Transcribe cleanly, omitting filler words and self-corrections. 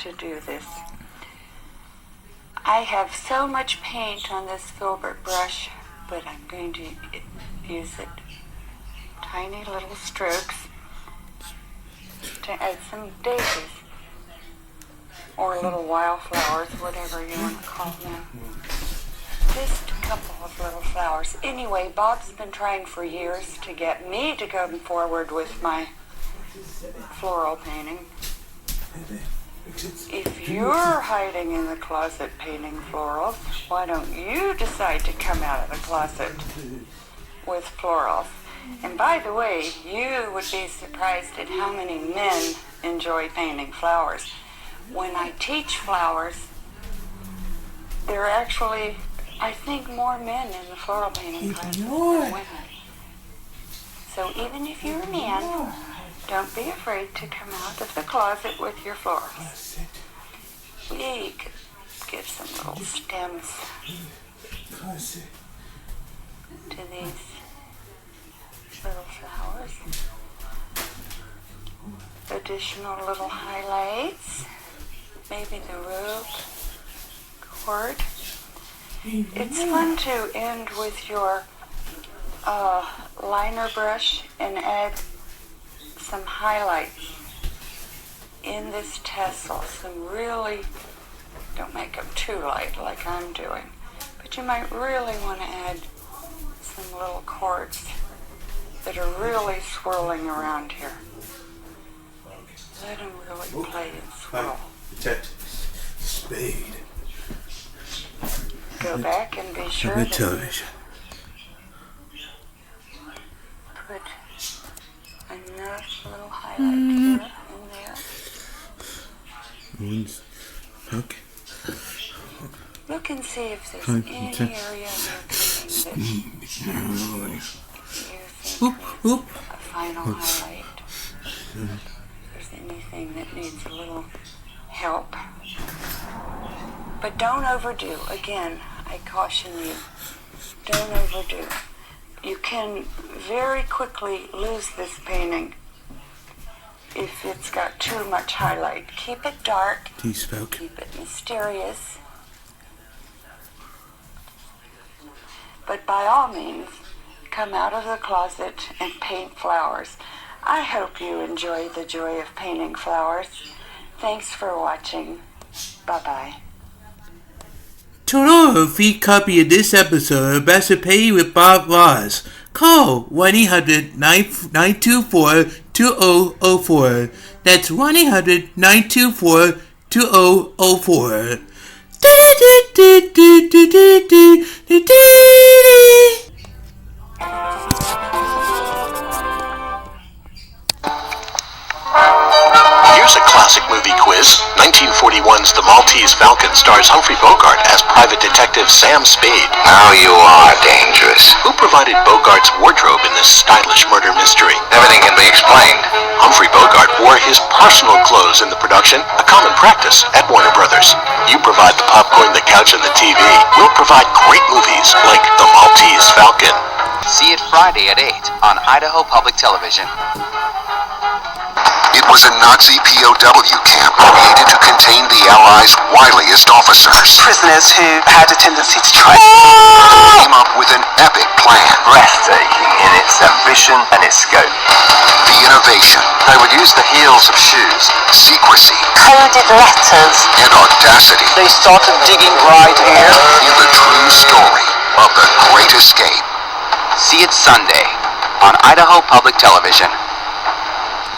to do this. I have so much paint on this filbert brush, but I'm going to use it tiny little strokes to add some daisies or little wildflowers, whatever you want to call them. Just a couple of little flowers. Anyway, Bob's been trying for years to get me to come forward with my floral painting. If you're hiding in the closet painting florals, why don't you decide to come out of the closet with florals? And by the way, you would be surprised at how many men enjoy painting flowers. When I teach flowers, there are actually, I think, more men in the floral painting class than women. So even if you're a man, don't be afraid to come out of the closet with your florals. We could give some little stems to these little flowers. Additional little highlights. Maybe the rope cord. It's fun to end with your liner brush and add some highlights in this tassel. Some really, don't make them too light like I'm doing, but you might really want to add some little cords that are really swirling around here. Let them really play and swirl. Spade. Go back and be sure that television. Put enough little highlight here and there. Okay. Look and see if there's any area in your painting that you think needs a final highlight. If there's anything that needs a little help. But don't overdo. Again, I caution you, don't overdo. You can very quickly lose this painting if it's got too much highlight. Keep it dark, keep it mysterious, but by all means, come out of the closet and paint flowers. I hope you enjoy the joy of painting flowers. Thanks for watching. Bye-bye. To order a free copy of this episode of Best of Pay with Bob Ross, call 1-800-924-2004. That's 1-800-924-2004. Here's a classic movie quiz. 1941's The Maltese Falcon stars Humphrey Bogart as private detective Sam Spade. Now you are dangerous. Who provided Bogart's wardrobe in this stylish murder mystery? Everything can be explained. Humphrey Bogart wore his personal clothes in the production, a common practice at Warner Brothers. You provide the popcorn, the couch, and the TV. We'll provide great movies like The Maltese Falcon. See it Friday at 8 on Idaho Public Television. It was a Nazi POW camp created to contain the Allies' wiliest officers. Prisoners who had a tendency to try Came up with an epic plan. breathtaking in its ambition and its scope. The innovation, They would use the heels of shoes. secrecy, Coded letters. and audacity They started digging right here. in the true story of the Great Escape. See it Sunday on Idaho Public Television.